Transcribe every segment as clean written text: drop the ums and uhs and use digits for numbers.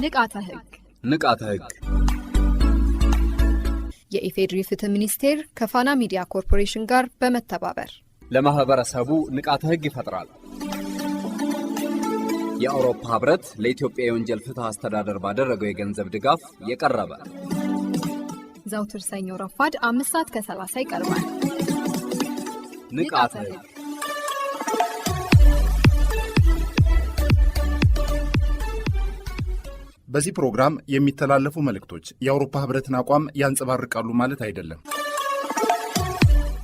ንቃተ ህግ የኢፌድሪ ፍትህ ሚኒስቴር ከፋና ሚዲያ ኮርፖሬሽን ጋር በመተባበር ለማህበረሰቡ ንቃተ ህግ ይፈጥራል። የአውሮፓ ህብረት ለኢትዮጵያ የወንጀል ፍትህ አስተዳደር ባደረገው የገንዘብ ድጋፍ የቀረበ ዘውትር ሰኞ ረፋድ 5:30 ይቀርባል። ንቃተ ህግ በዚህ ፕሮግራም የሚተላለፉ መልእክቶች የአውሮፓ ህብረትን አቋም ያንጸባርቃሉ ማለት አይደለም።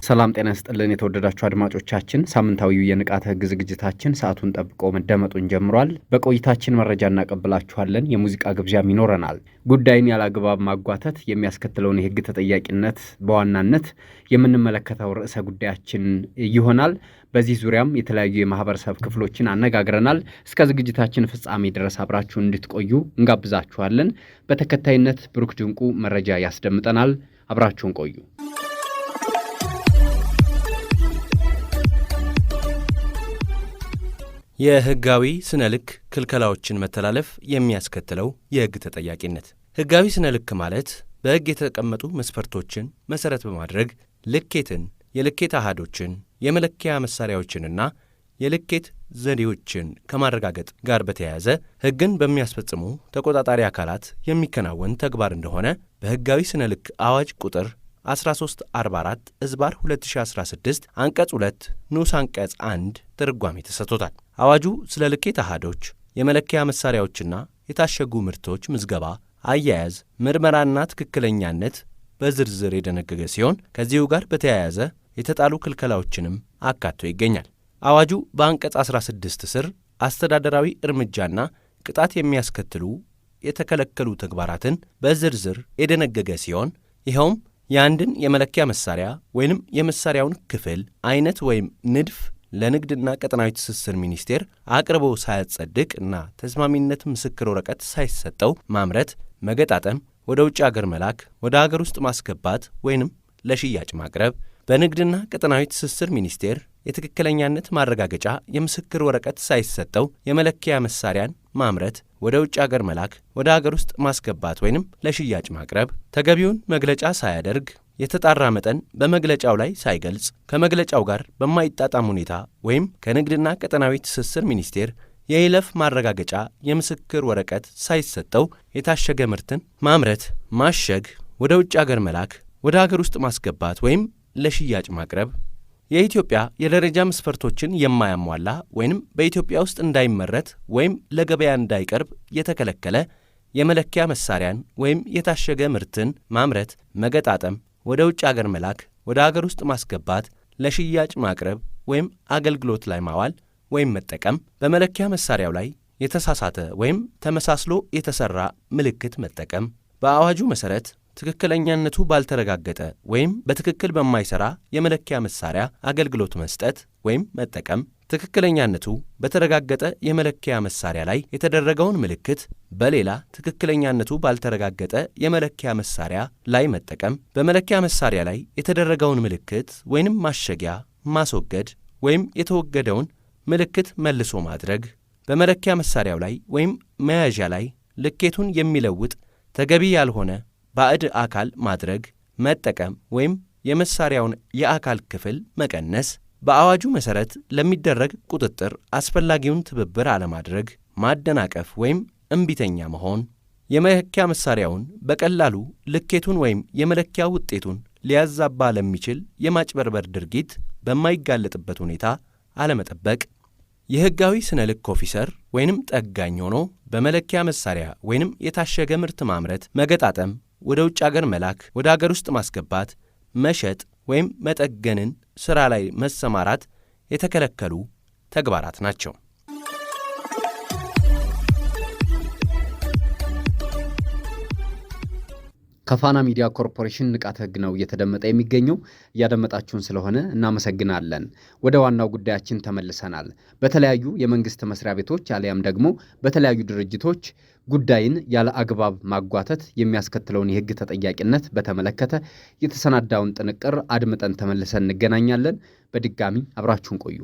ሰላም ጤና ይስጥልን የተወደዳችሁ አድማጮቻችን፣ ሳምንታዊው የንቃተ ህግ ዝግጅታችን ሰዓቱን ጠብቆ መደመጡን ጀምሯል። በቆይታችን መረጃ እናቀብላችኋለን፣ የሙዚቃ ግብዣም ይኖረናል። ጉዳይን ያላግባብ ማጓተት የሚያስከትለውን የህግ ተጠያቂነት በዋናነት የምንመለከተው ርዕሰ ጉዳያችን ይሆናል። በዚህ ዙሪያም የተለያዩ የማህበረሰብ ክፍሎችን አነጋግረናል። እስከ ዝግጅታችን ፍጻሜ ድረስ አብራችሁን እንድትቆዩ እንጋብዛችኋለን። በተከታይነት ብሩክ ድንቁ መረጃ ያስደምጠናል። አብራችሁን ቆዩ። የህጋዊ ስነ ልክ ክልከላዎችን መተላለፍ የሚያስከትለው የህግ ተጠያቂነት። ህጋዊ ስነ ልክ ማለት በህግ የተቀመጡ መስፈርቶችን መሰረት በማድረግ ልኬትን፣ የልኬት አሃዶችን፣ የመለኪያ መሳሪያዎችንና የልኬት ዘዴዎችን ከማረጋገጥ ጋር በተያያዘ ህግን በሚያስፈጽሙ ተቆጣጣሪ አካላት የሚከናወን ተግባር እንደሆነ በህጋዊ ስነ ልክ አዋጅ ቁጥር 1344 እዝባር 2016 አንቀጽ 2 ንዑስ አንቀጽ 1 ትርጓሜ ተሰጥቶታል። አዋጁ ስለ ልኬት አሃዶች፣ የመለኪያ መሳሪያዎችና የታሸጉ ምርቶች ምዝገባ፣ አያያዝ፣ ምርመራና ትክክለኛነት በዝርዝር የደነገገ ሲሆን ከዚሁ ጋር በተያያዘ የተጣሉ ክልከላዎችንም አካቶ ይገኛል። አዋጁ በአንቀጽ 16 ስር አስተዳደራዊ እርምጃና ቅጣት የሚያስከትሉ የተከለከሉ ተግባራትን በዝርዝር የደነገገ ሲሆን ይኸውም የአንድን የመለኪያ መሳሪያ ወይንም የመሳሪያውን ክፍል አይነት ወይም ንድፍ ለንግድና ቀጠናዊ ትስስር ሚኒስቴር አቅርቦ ሳያጸድቅ እና ተስማሚነት ምስክር ወረቀት ሳይሰጠው ማምረት፣ መገጣጠም፣ ወደ ውጭ አገር መላክ፣ ወደ አገር ውስጥ ማስገባት ወይንም ለሽያጭ ማቅረብ፣ በንግድና ቀጠናዊ ትስስር ሚኒስቴር የትክክለኛነት ማረጋገጫ የምስክር ወረቀት ሳይሰጠው የመለኪያ መሳሪያን ማምረት፣ ወደ ውጭ አገር መላክ፣ ወደ አገር ውስጥ ማስገባት ወይንም ለሽያጭ ማቅረብ፣ ተገቢውን መግለጫ ሳያደርግ፣ የተጣራ መጠን በመግለጫው ላይ ሳይገልጽ፣ ከመግለጫው ጋር በማይጣጣም ሁኔታ ወይም ከንግድና ቀጠናዊ ትስስር ሚኒስቴር የይለፍ ማረጋገጫ የምስክር ወረቀት ሳይሰጠው የታሸገ ምርትን ማምረት፣ ማሸግ፣ ወደ ውጭ አገር መላክ፣ ወደ አገር ውስጥ ማስገባት ወይም ለሽያጭ ማቅረብ፣ የኢትዮጵያ የደረጃ መስፈርቶችን የማያሟላ ወይንም በኢትዮጵያ ውስጥ እንዳይመረት ወይም ለገበያ እንዳይቀርብ የተከለከለ የመለኪያ መሳሪያን ወይም የታሸገ ምርትን ማምረት፣ መገጣጠም፣ ወደ ውጭ አገር መላክ፣ ወደ አገር ውስጥ ማስገባት፣ ለሽያጭ ማቅረብ ወይም አገልግሎት ላይ ማዋል ወይም መጠቀም፣ በመለኪያ መሳሪያው ላይ የተሳሳተ ወይም ተመሳስሎ የተሰራ ምልክት መጠቀም፣ በአዋጁ መሰረት ትክክለኛነቱ ባልተረጋገጠ ወይም በትክክል በማይሰራ የመለኪያ መሳሪያ አገልግሎት መስጠት ወይም መጠቀም፣ ትክክለኛነቱ በተረጋገጠ የመለኪያ መሳሪያ ላይ የተደረገውን ምልክት በሌላ ትክክለኛነቱ ባልተረጋገጠ የመለኪያ መሳሪያ ላይ መጠቀም፣ በመለኪያ መሳሪያ ላይ የተደረገውን ምልክት ወይንም ማሸጊያ ማስወገድ ወይም የተወገደውን ምልክት መልሶ ማድረግ፣ በመለኪያ መሳሪያው ላይ ወይም መያዣ ላይ ልኬቱን የሚለውጥ ተገቢ ያልሆነ ባዕድ አካል ማድረግ፣ መጠቀም ወይም የመሳሪያውን የአካል ክፍል መቀነስ፣ በአዋጁ መሠረት ለሚደረግ ቁጥጥር አስፈላጊውን ትብብር አለማድረግ፣ ማደናቀፍ ወይም እምቢተኛ መሆን፣ የመለኪያ መሳሪያውን በቀላሉ ልኬቱን ወይም የመለኪያ ውጤቱን ሊያዛባ ለሚችል የማጭበርበር ድርጊት በማይጋለጥበት ሁኔታ አለመጠበቅ፣ የሕጋዊ ስነ ልክ ኦፊሰር ወይንም ጠጋኝ ሆኖ በመለኪያ መሳሪያ ወይንም የታሸገ ምርት ማምረት፣ መገጣጠም፣ ወደ ውጭ አገር መላክ፣ ወደ አገር ውስጥ ማስገባት፣ መሸጥ ወይም መጠገንን ሥራ ላይ መሰማራት የተከለከሉ ተግባራት ናቸው። ከፋና ሚዲያ ኮርፖሬሽን ንቃተ ህግ ነው እየተደመጠ የሚገኘው። እያደመጣችሁን ስለሆነ እናመሰግናለን። ወደ ዋናው ጉዳያችን ተመልሰናል። በተለያዩ የመንግስት መስሪያ ቤቶች አሊያም ደግሞ በተለያዩ ድርጅቶች ጉዳይን ያለ አግባብ ማጓተት የሚያስከትለውን የህግ ተጠያቂነት በተመለከተ የተሰናዳውን ጥንቅር አድምጠን ተመልሰን እንገናኛለን። በድጋሚ አብራችሁን ቆዩ።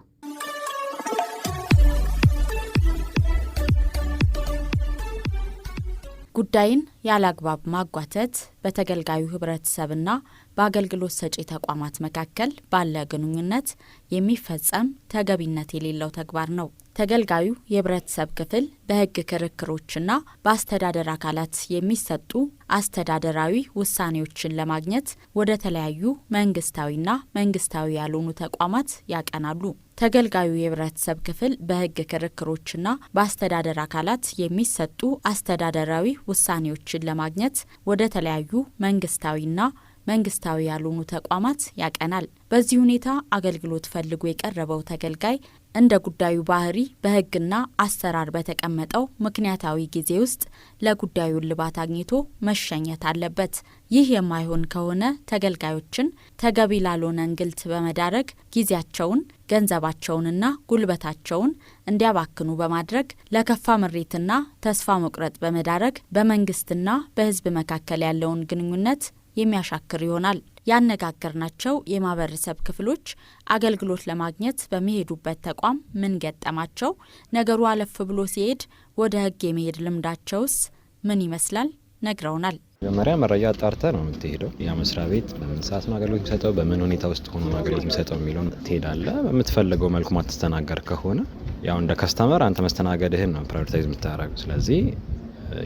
ጉዳይን ያላግባብ ማጓተት በተገልጋዩ ህብረተሰብና በአገልግሎት ሰጪ ተቋማት መካከል ባለ ግንኙነት የሚፈጸም ተገቢነት የሌለው ተግባር ነው። ተገልጋዩ የህብረተሰብ ክፍል በህግ ክርክሮችና በአስተዳደር አካላት የሚሰጡ አስተዳደራዊ ውሳኔዎችን ለማግኘት ወደ ተለያዩ መንግስታዊና መንግስታዊ ያልሆኑ ተቋማት ያቀናሉ። ተገልጋዩ የህብረተሰብ ክፍል በህግ ክርክሮችና በአስተዳደር አካላት የሚሰጡ አስተዳደራዊ ውሳኔዎችን ለማግኘት ወደ ተለያዩ መንግስታዊና መንግስታዊ ያልሆኑ ተቋማት ያቀናል። በዚህ ሁኔታ አገልግሎት ፈልጎ የቀረበው ተገልጋይ እንደ ጉዳዩ ባህሪ በህግና አሰራር በተቀመጠው ምክንያታዊ ጊዜ ውስጥ ለጉዳዩ እልባት አግኝቶ መሸኘት አለበት። ይህ የማይሆን ከሆነ ተገልጋዮችን ተገቢ ላልሆነ እንግልት በመዳረግ ጊዜያቸውን፣ ገንዘባቸውንና ጉልበታቸውን እንዲያባክኑ በማድረግ ለከፋ ምሬትና ተስፋ መቁረጥ በመዳረግ በመንግስትና በህዝብ መካከል ያለውን ግንኙነት የሚያሻክር ይሆናል። ያነጋገርናቸው የማህበረሰብ ክፍሎች አገልግሎት ለማግኘት በሚሄዱበት ተቋም ምን ገጠማቸው፣ ነገሩ አለፍ ብሎ ሲሄድ ወደ ህግ የመሄድ ልምዳቸውስ ምን ይመስላል ነግረውናል። መጀመሪያ መረጃ አጣርተህ ነው የምትሄደው። ያ መስሪያ ቤት በምን ሰዓት ነው አገልግሎት የሚሰጠው፣ በምን ሁኔታ ውስጥ ሆኖ ነው አገልግሎት የሚሰጠው የሚለውን ትሄዳለህ። በምትፈልገው መልኩ ማትስተናገር ከሆነ ያው እንደ ከስተመር አንተ መስተናገድህን ነው ፕራዮሪታይዝ የምታደርገው። ስለዚህ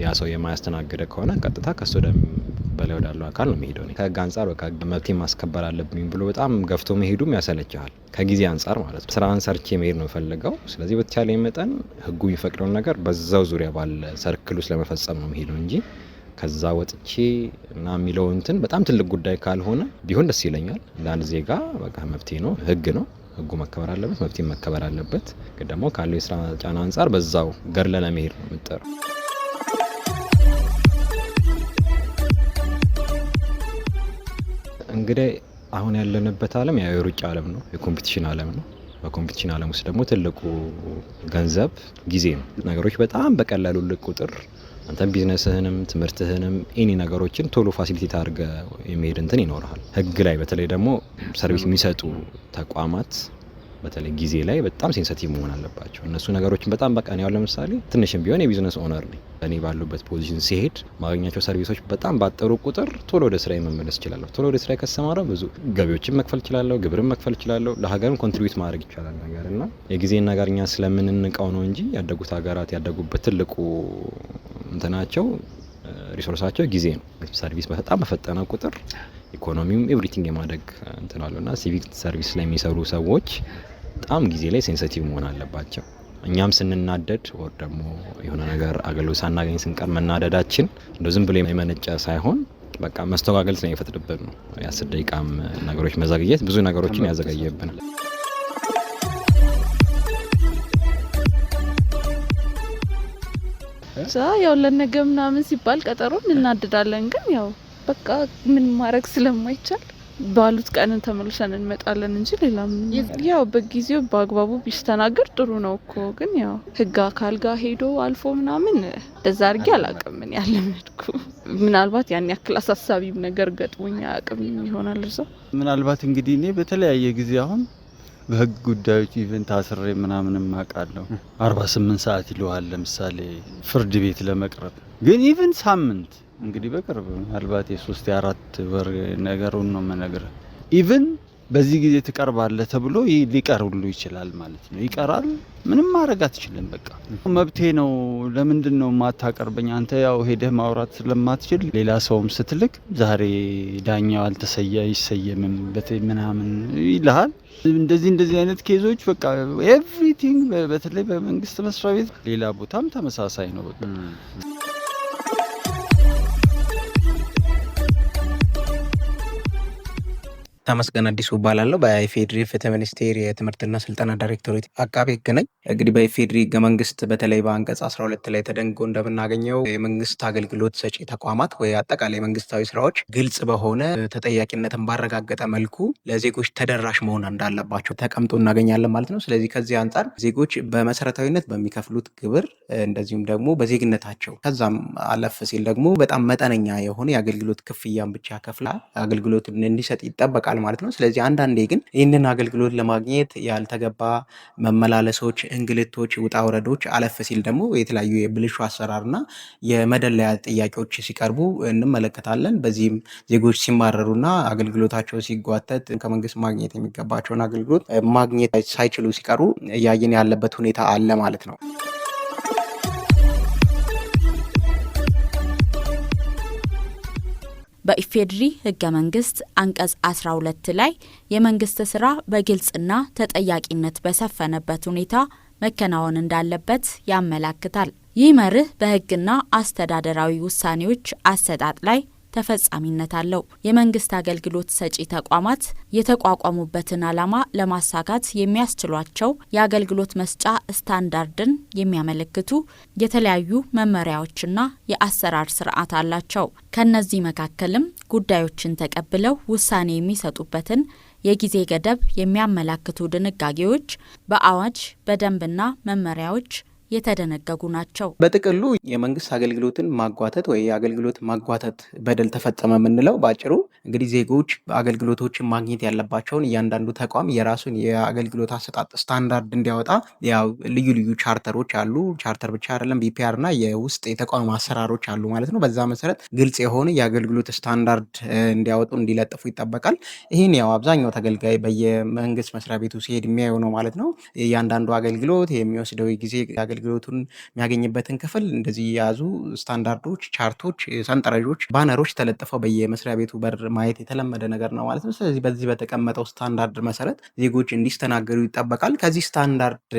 ያ ሰው የማያስተናግደ ከሆነ ቀጥታ ከሱ በላይ ወዳለው አካል ነው የሚሄደው። ከህግ አንጻር በቃ መብቴ ማስከበር አለብኝ ብሎ በጣም ገፍቶ መሄዱም ያሰለችሃል። ከጊዜ አንጻር ማለት ነው። ስራን ሰርቼ መሄድ ነው ፈልገው። ስለዚህ በተቻለ መጠን ህጉ የሚፈቅደውን ነገር በዛው ዙሪያ ባለ ሰርክል ውስጥ ለመፈጸም ነው የሚሄደው እንጂ ከዛ ወጥቼ እና የሚለው እንትን በጣም ትልቅ ጉዳይ ካልሆነ ቢሆን ደስ ይለኛል። ለአንድ ዜጋ በቃ መብቴ ነው፣ ህግ ነው፣ ህጉ መከበር አለበት፣ መብቴ መከበር አለበት። ግን ደግሞ ካለው የስራ ጫና አንጻር በዛው ገርለለ መሄድ ነው የምጠራው። እንግዲህ አሁን ያለንበት ዓለም ያው የሩጫ ዓለም ነው፣ የኮምፒቲሽን ዓለም ነው። በኮምፒቲሽን ዓለም ውስጥ ደግሞ ትልቁ ገንዘብ ጊዜ ነው። ነገሮች በጣም በቀላሉ ልቅ ቁጥር አንተ ቢዝነስህንም ትምህርትህንም ኤኒ ነገሮችን ቶሎ ፋሲሊቴት አድርገ የሚሄድ እንትን ይኖርሃል። ህግ ላይ በተለይ ደግሞ ሰርቪስ የሚሰጡ ተቋማት በተለይ ጊዜ ላይ በጣም ሴንሲቲቭ መሆን አለባቸው። እነሱ ነገሮችን በጣም በቃ ነው። ለምሳሌ ትንሽም ቢሆን የቢዝነስ ኦነር ነኝ። እኔ ባሉበት ፖዚሽን ሲሄድ ማግኛቸው ሰርቪሶች በጣም ባጠሩ ቁጥር ቶሎ ወደ ስራዬ መመለስ እችላለሁ። ቶሎ ወደ ስራዬ ከሰማራ ብዙ ገቢዎችን መክፈል እችላለሁ፣ ግብርን መክፈል እችላለሁ፣ ለሀገርም ኮንትሪቢዩት ማድረግ ይቻላል ነገርና የጊዜን ነገር እኛ ስለምንንቀው ነው እንጂ ያደጉት ሀገራት ያደጉበት ትልቁ እንትናቸው ሪሶርሳቸው ጊዜ ነው። ሰርቪስ በጣም በፈጠነ ቁጥር ኢኮኖሚውም ኤቭሪቲንግ የማደግ እንትን አለውና ሲቪክ ሰርቪስ ላይ የሚሰሩ ሰዎች በጣም ጊዜ ላይ ሴንሲቲቭ መሆን አለባቸው። እኛም ስንናደድ ወር ደግሞ የሆነ ነገር አገልግሎት ሳናገኝ ስንቀር መናደዳችን እንደው ዝም ብሎ የመነጨ ሳይሆን በቃ መስተጓገል ስለሚፈጥርብን ነው። የ10 ደቂቃም ነገሮች መዘግየት ብዙ ነገሮችን ያዘገየብናል። ያው ለነገ ምናምን ሲባል ቀጠሮ እናድዳለን። ግን ያው በቃ ምን ማድረግ ስለማይቻል ባሉት ቀን ተመልሰን እንመጣለን እንጂ ሌላ ያው በጊዜው በአግባቡ ቢስተናገድ ጥሩ ነው እኮ። ግን ያው ህግ አካል ጋር ሄዶ አልፎ ምናምን እንደዛ አድርጌ አላውቅም። ምን ያለመድኩ ምናልባት ያን ያክል አሳሳቢም ነገር ገጥሞኝ አያውቅም ይሆናል እዛው። ምናልባት እንግዲህ እኔ በተለያየ ጊዜ አሁን በህግ ጉዳዮች ኢቨንት አስሬ ምናምንም አውቃለሁ። 48 ሰዓት ይለዋል ለምሳሌ ፍርድ ቤት ለመቅረብ። ግን ኢቨን ሳምንት እንግዲህ በቅርብ ምናልባት የ3 የ4 ወር ነገሩን ነው የምነግርህ። ኢቨን በዚህ ጊዜ ትቀርባለህ ተብሎ ሊቀር ሁሉ ይችላል ማለት ነው። ይቀራል፣ ምንም ማድረግ አትችልም። በቃ መብቴ ነው። ለምንድን ነው ማታቀርበኝ? አንተ ያው ሄደህ ማውራት ስለማትችል ሌላ ሰውም ስትልክ ዛሬ ዳኛው ይሰየምም ምናምን ይልሃል። እንደዚህ አይነት ኬዞች በቃ ኤቭሪቲንግ በተለይ በመንግስት መስሪያ ቤት ሌላ ቦታም ተመሳሳይ ነው በቃ። ተመስገን አዲሱ እባላለሁ። በኢፌዴሪ ፍትህ ሚኒስቴር የትምህርትና ስልጠና ዳይሬክቶሬት አቃቤ ሕግ ነኝ። እንግዲህ በኢፌዴሪ ሕገ መንግስት በተለይ በአንቀጽ 12 ላይ ተደንግጎ እንደምናገኘው የመንግስት አገልግሎት ሰጪ ተቋማት ወይ አጠቃላይ መንግስታዊ ስራዎች ግልጽ በሆነ ተጠያቂነትን ባረጋገጠ መልኩ ለዜጎች ተደራሽ መሆን እንዳለባቸው ተቀምጦ እናገኛለን ማለት ነው። ስለዚህ ከዚህ አንጻር ዜጎች በመሰረታዊነት በሚከፍሉት ግብር እንደዚሁም ደግሞ በዜግነታቸው ከዛም አለፍ ሲል ደግሞ በጣም መጠነኛ የሆነ የአገልግሎት ክፍያን ብቻ ከፍላ አገልግሎትን እንዲሰጥ ይጠበቃል ማለት ነው። ስለዚህ አንዳንዴ ግን ይህንን አገልግሎት ለማግኘት ያልተገባ መመላለሶች፣ እንግልቶች፣ ውጣ ውረዶች አለፍ ሲል ደግሞ የተለያዩ የብልሹ አሰራርና የመደለያ ጥያቄዎች ሲቀርቡ እንመለከታለን። በዚህም ዜጎች ሲማረሩና አገልግሎታቸው ሲጓተት ከመንግስት ማግኘት የሚገባቸውን አገልግሎት ማግኘት ሳይችሉ ሲቀሩ እያየን ያለበት ሁኔታ አለ ማለት ነው። በኢፌዴሪ ህገ መንግስት አንቀጽ 12 ላይ የመንግስት ስራ በግልጽና ተጠያቂነት በሰፈነበት ሁኔታ መከናወን እንዳለበት ያመላክታል። ይህ መርህ በህግና አስተዳደራዊ ውሳኔዎች አሰጣጥ ላይ ተፈጻሚነት አለው። የመንግስት አገልግሎት ሰጪ ተቋማት የተቋቋሙበትን ዓላማ ለማሳካት የሚያስችሏቸው የአገልግሎት መስጫ ስታንዳርድን የሚያመለክቱ የተለያዩ መመሪያዎችና የአሰራር ስርዓት አላቸው። ከነዚህ መካከልም ጉዳዮችን ተቀብለው ውሳኔ የሚሰጡበትን የጊዜ ገደብ የሚያመላክቱ ድንጋጌዎች በአዋጅ በደንብና መመሪያዎች የተደነገጉ ናቸው። በጥቅሉ የመንግስት አገልግሎትን ማጓተት ወይ የአገልግሎት ማጓተት በደል ተፈጸመ የምንለው ባጭሩ እንግዲህ ዜጎች አገልግሎቶችን ማግኘት ያለባቸውን እያንዳንዱ ተቋም የራሱን የአገልግሎት አሰጣጥ ስታንዳርድ እንዲያወጣ ያው ልዩ ልዩ ቻርተሮች አሉ። ቻርተር ብቻ አይደለም፣ ቢፒአር እና የውስጥ የተቋም አሰራሮች አሉ ማለት ነው። በዛ መሰረት ግልጽ የሆነ የአገልግሎት ስታንዳርድ እንዲያወጡ እንዲለጥፉ ይጠበቃል። ይህን ያው አብዛኛው ተገልጋይ በየመንግስት መስሪያ ቤቱ ሲሄድ የሚያየው ነው ማለት ነው። እያንዳንዱ አገልግሎት የሚወስደው ጊዜ አገልግሎቱን የሚያገኝበትን ክፍል እንደዚህ የያዙ ስታንዳርዶች፣ ቻርቶች፣ ሰንጠረዦች፣ ባነሮች ተለጥፈው በየመስሪያ ቤቱ በር ማየት የተለመደ ነገር ነው ማለት ነው። ስለዚህ በዚህ በተቀመጠው ስታንዳርድ መሰረት ዜጎች እንዲስተናገዱ ይጠበቃል። ከዚህ ስታንዳርድ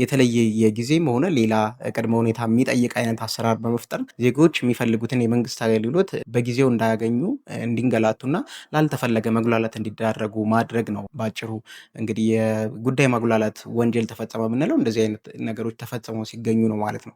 የተለየ የጊዜም ሆነ ሌላ ቅድመ ሁኔታ የሚጠይቅ አይነት አሰራር በመፍጠር ዜጎች የሚፈልጉትን የመንግስት አገልግሎት በጊዜው እንዳያገኙ፣ እንዲንገላቱና ላልተፈለገ መጉላላት እንዲዳረጉ ማድረግ ነው። ባጭሩ እንግዲህ የጉዳይ ማጉላላት ወንጀል ተፈጸመ የምንለው እንደዚህ አይነት ነገሮች ተፈጸሙ ሲገኙ ነው ማለት ነው።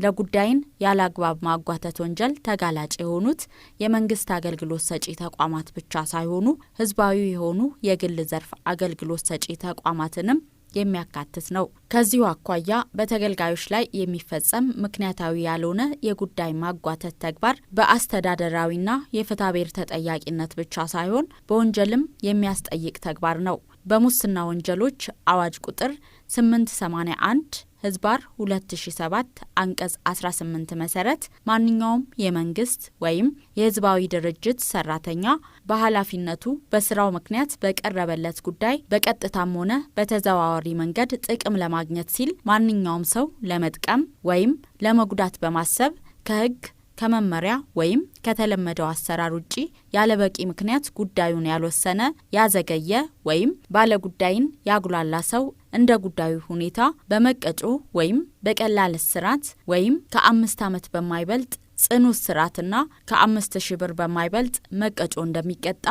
ለጉዳይን ያለ አግባብ ማጓተት ወንጀል ተጋላጭ የሆኑት የመንግስት አገልግሎት ሰጪ ተቋማት ብቻ ሳይሆኑ ህዝባዊ የሆኑ የግል ዘርፍ አገልግሎት ሰጪ ተቋማትንም የሚያካትት ነው። ከዚሁ አኳያ በተገልጋዮች ላይ የሚፈጸም ምክንያታዊ ያልሆነ የጉዳይ ማጓተት ተግባር በአስተዳደራዊና የፍትሐብሔር ተጠያቂነት ብቻ ሳይሆን በወንጀልም የሚያስጠይቅ ተግባር ነው። በሙስና ወንጀሎች አዋጅ ቁጥር 881 ህዝባር 2007 አንቀጽ 18 መሰረት ማንኛውም የመንግስት ወይም የህዝባዊ ድርጅት ሰራተኛ በኃላፊነቱ በስራው ምክንያት በቀረበለት ጉዳይ በቀጥታም ሆነ በተዘዋዋሪ መንገድ ጥቅም ለማግኘት ሲል ማንኛውም ሰው ለመጥቀም ወይም ለመጉዳት በማሰብ ከህግ ከመመሪያ ወይም ከተለመደው አሰራር ውጪ ያለበቂ ምክንያት ጉዳዩን ያልወሰነ፣ ያዘገየ ወይም ባለጉዳይን ያጉላላ ሰው እንደ ጉዳዩ ሁኔታ በመቀጮ ወይም በቀላል እስራት ወይም ከ5 ዓመት በማይበልጥ ጽኑ እስራትና ከ5000 ብር በማይበልጥ መቀጮ እንደሚቀጣ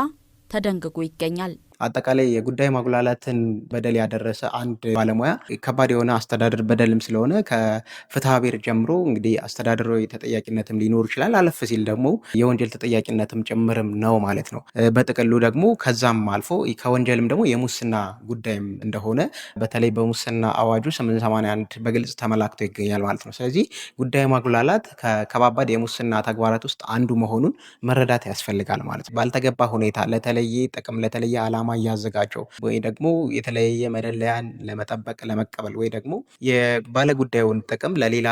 ተደንግጎ ይገኛል። አጠቃላይ የጉዳይ ማጉላላትን በደል ያደረሰ አንድ ባለሙያ ከባድ የሆነ አስተዳደር በደልም ስለሆነ ከፍትሐብሔር ጀምሮ እንግዲህ አስተዳደራዊ ተጠያቂነትም ሊኖር ይችላል። አለፍ ሲል ደግሞ የወንጀል ተጠያቂነትም ጭምርም ነው ማለት ነው። በጥቅሉ ደግሞ ከዛም አልፎ ከወንጀልም ደግሞ የሙስና ጉዳይም እንደሆነ በተለይ በሙስና አዋጁ 881 በግልጽ ተመላክቶ ይገኛል ማለት ነው። ስለዚህ ጉዳይ ማጉላላት ከከባባድ የሙስና ተግባራት ውስጥ አንዱ መሆኑን መረዳት ያስፈልጋል ማለት ነው። ባልተገባ ሁኔታ ለተለየ ጥቅም ለተለየ ዓላማ እያዘጋጀው ወይ ደግሞ የተለያየ መደለያን ለመጠበቅ ለመቀበል ወይ ደግሞ የባለጉዳዩን ጥቅም ለሌላ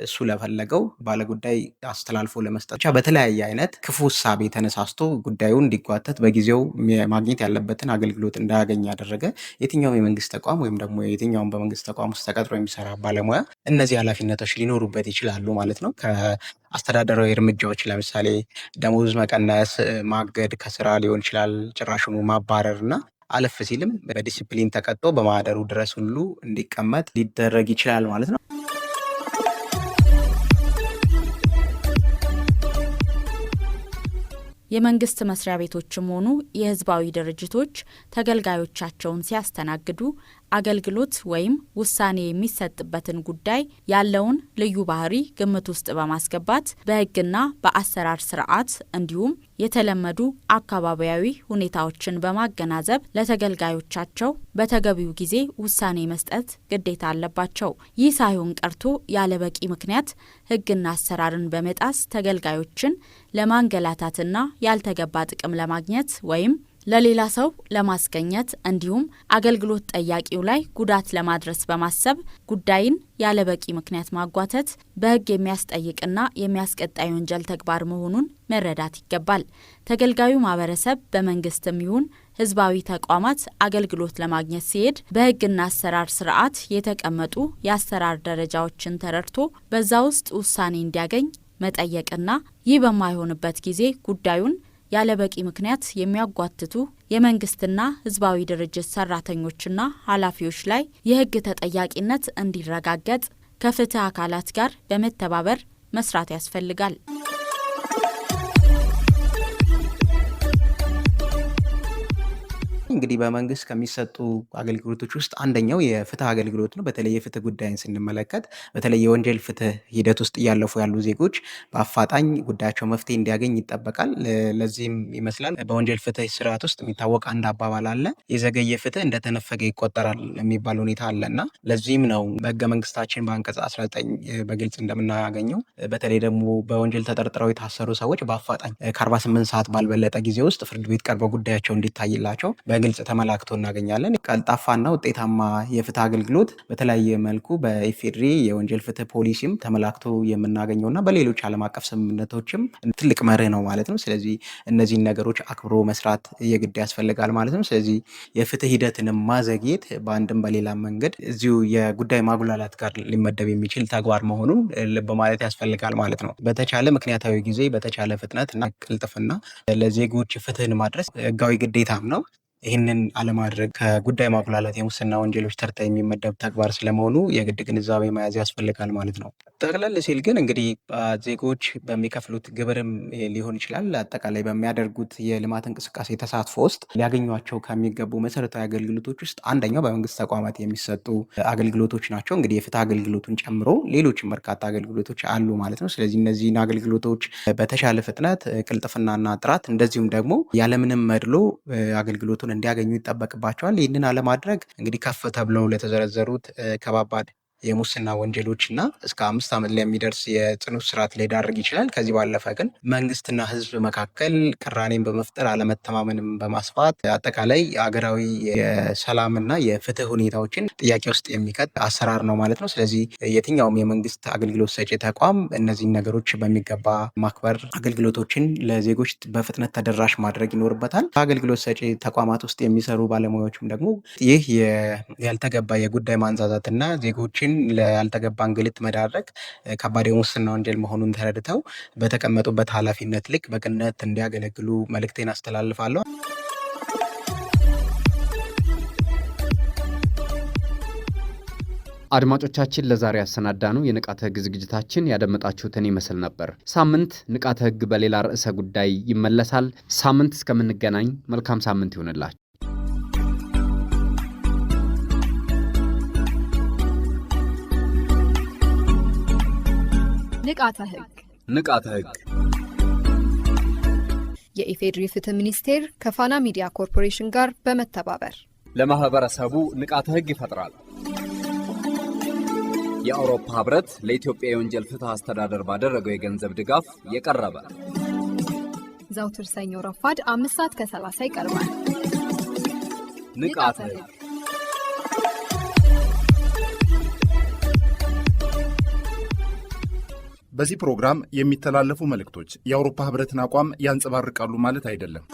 እሱ ለፈለገው ባለጉዳይ አስተላልፎ ለመስጠት ብቻ በተለያየ አይነት ክፉ እሳቤ ተነሳስቶ ጉዳዩን እንዲጓተት በጊዜው ማግኘት ያለበትን አገልግሎት እንዳያገኝ ያደረገ የትኛውም የመንግስት ተቋም ወይም ደግሞ የትኛውም በመንግስት ተቋም ውስጥ ተቀጥሮ የሚሰራ ባለሙያ እነዚህ ኃላፊነቶች ሊኖሩበት ይችላሉ ማለት ነው። አስተዳደራዊ እርምጃዎች ለምሳሌ ደሞዝ መቀነስ፣ ማገድ ከስራ ሊሆን ይችላል፣ ጭራሹኑ ማባረር እና አለፍ ሲልም በዲሲፕሊን ተቀጥቶ በማህደሩ ድረስ ሁሉ እንዲቀመጥ ሊደረግ ይችላል ማለት ነው። የመንግስት መስሪያ ቤቶችም ሆኑ የህዝባዊ ድርጅቶች ተገልጋዮቻቸውን ሲያስተናግዱ አገልግሎት ወይም ውሳኔ የሚሰጥበትን ጉዳይ ያለውን ልዩ ባህሪ ግምት ውስጥ በማስገባት በሕግና በአሰራር ስርዓት እንዲሁም የተለመዱ አካባቢያዊ ሁኔታዎችን በማገናዘብ ለተገልጋዮቻቸው በተገቢው ጊዜ ውሳኔ መስጠት ግዴታ አለባቸው። ይህ ሳይሆን ቀርቶ ያለበቂ ምክንያት ሕግና አሰራርን በመጣስ ተገልጋዮችን ለማንገላታትና ያልተገባ ጥቅም ለማግኘት ወይም ለሌላ ሰው ለማስገኘት እንዲሁም አገልግሎት ጠያቂው ላይ ጉዳት ለማድረስ በማሰብ ጉዳይን ያለበቂ ምክንያት ማጓተት በሕግ የሚያስጠይቅና የሚያስቀጣ ወንጀል ተግባር መሆኑን መረዳት ይገባል። ተገልጋዩ ማህበረሰብ በመንግስትም ይሁን ህዝባዊ ተቋማት አገልግሎት ለማግኘት ሲሄድ በሕግና አሰራር ስርዓት የተቀመጡ የአሰራር ደረጃዎችን ተረድቶ በዛ ውስጥ ውሳኔ እንዲያገኝ መጠየቅና ይህ በማይሆንበት ጊዜ ጉዳዩን ያለበቂ ምክንያት የሚያጓትቱ የመንግስትና ህዝባዊ ድርጅት ሰራተኞችና ኃላፊዎች ላይ የሕግ ተጠያቂነት እንዲረጋገጥ ከፍትህ አካላት ጋር በመተባበር መስራት ያስፈልጋል። እንግዲህ በመንግስት ከሚሰጡ አገልግሎቶች ውስጥ አንደኛው የፍትህ አገልግሎት ነው። በተለይ የፍትህ ጉዳይን ስንመለከት በተለይ የወንጀል ፍትህ ሂደት ውስጥ እያለፉ ያሉ ዜጎች በአፋጣኝ ጉዳያቸው መፍትሄ እንዲያገኝ ይጠበቃል። ለዚህም ይመስላል በወንጀል ፍትህ ስርዓት ውስጥ የሚታወቅ አንድ አባባል አለ፣ የዘገየ ፍትህ እንደተነፈገ ይቆጠራል የሚባል ሁኔታ አለ እና ለዚህም ነው በህገ መንግስታችን በአንቀጽ 19 በግልጽ እንደምናገኘው በተለይ ደግሞ በወንጀል ተጠርጥረው የታሰሩ ሰዎች በአፋጣኝ ከ48 ሰዓት ባልበለጠ ጊዜ ውስጥ ፍርድ ቤት ቀርበው ጉዳያቸው እንዲታይላቸው በግልጽ ተመላክቶ እናገኛለን። ቀልጣፋና ውጤታማ የፍትህ አገልግሎት በተለያየ መልኩ በኢፌድሪ የወንጀል ፍትህ ፖሊሲም ተመላክቶ የምናገኘውና በሌሎች ዓለም አቀፍ ስምምነቶችም ትልቅ መርህ ነው ማለት ነው። ስለዚህ እነዚህን ነገሮች አክብሮ መስራት የግድ ያስፈልጋል ማለት ነው። ስለዚህ የፍትህ ሂደትን ማዘግየት በአንድም በሌላ መንገድ እዚሁ የጉዳይ ማጉላላት ጋር ሊመደብ የሚችል ተግባር መሆኑን ልብ ማለት ያስፈልጋል ማለት ነው። በተቻለ ምክንያታዊ ጊዜ በተቻለ ፍጥነት እና ቅልጥፍና ለዜጎች ፍትህን ማድረስ ህጋዊ ግዴታም ነው። ይህንን አለማድረግ ከጉዳይ ማጉላላት የሙስና ወንጀሎች ተርታ የሚመደብ ተግባር ስለመሆኑ የግድ ግንዛቤ መያዝ ያስፈልጋል ማለት ነው። ጠቅለል ሲል ግን እንግዲህ ዜጎች በሚከፍሉት ግብርም ሊሆን ይችላል፣ አጠቃላይ በሚያደርጉት የልማት እንቅስቃሴ ተሳትፎ ውስጥ ሊያገኟቸው ከሚገቡ መሰረታዊ አገልግሎቶች ውስጥ አንደኛው በመንግስት ተቋማት የሚሰጡ አገልግሎቶች ናቸው። እንግዲህ የፍትህ አገልግሎቱን ጨምሮ ሌሎችም በርካታ አገልግሎቶች አሉ ማለት ነው። ስለዚህ እነዚህን አገልግሎቶች በተሻለ ፍጥነት፣ ቅልጥፍናና ጥራት እንደዚሁም ደግሞ ያለምንም መድሎ አገልግሎቱን እንዲያገኙ ይጠበቅባቸዋል። ይህንን አለማድረግ እንግዲህ ከፍ ተብለው ለተዘረዘሩት ከባባድ የሙስና ወንጀሎች እና እስከ 5 ዓመት ላይ የሚደርስ የጽኑ እስራት ሊዳርግ ይችላል። ከዚህ ባለፈ ግን መንግስትና ህዝብ መካከል ቅራኔን በመፍጠር አለመተማመንም በማስፋት አጠቃላይ ሀገራዊ የሰላምና የፍትህ ሁኔታዎችን ጥያቄ ውስጥ የሚከት አሰራር ነው ማለት ነው። ስለዚህ የትኛውም የመንግስት አገልግሎት ሰጪ ተቋም እነዚህን ነገሮች በሚገባ ማክበር፣ አገልግሎቶችን ለዜጎች በፍጥነት ተደራሽ ማድረግ ይኖርበታል። በአገልግሎት ሰጪ ተቋማት ውስጥ የሚሰሩ ባለሙያዎችም ደግሞ ይህ ያልተገባ የጉዳይ ማንዛዛትና ዜጎችን ያልተገባ እንግልት መዳረግ ከባድ የሙስና ወንጀል መሆኑን ተረድተው በተቀመጡበት ኃላፊነት ልክ በቅንነት እንዲያገለግሉ መልእክቴን አስተላልፋለሁ። አድማጮቻችን ለዛሬ ያሰናዳነው የንቃተ ህግ ዝግጅታችን ያደመጣችሁትን ይመስል ነበር። ሳምንት ንቃተ ህግ በሌላ ርዕሰ ጉዳይ ይመለሳል። ሳምንት እስከምንገናኝ መልካም ሳምንት ይሁንላችሁ። ንቃተ ህግ ንቃተ ህግ የኢፌድሪ ፍትህ ሚኒስቴር ከፋና ሚዲያ ኮርፖሬሽን ጋር በመተባበር ለማህበረሰቡ ንቃተ ህግ ይፈጥራል። የአውሮፓ ህብረት ለኢትዮጵያ የወንጀል ፍትህ አስተዳደር ባደረገው የገንዘብ ድጋፍ የቀረበ ዘውትር ሰኞ ረፋድ 5:30 ይቀርባል። ንቃተ ህግ በዚህ ፕሮግራም የሚተላለፉ መልእክቶች የአውሮፓ ህብረትን አቋም ያንጸባርቃሉ ማለት አይደለም።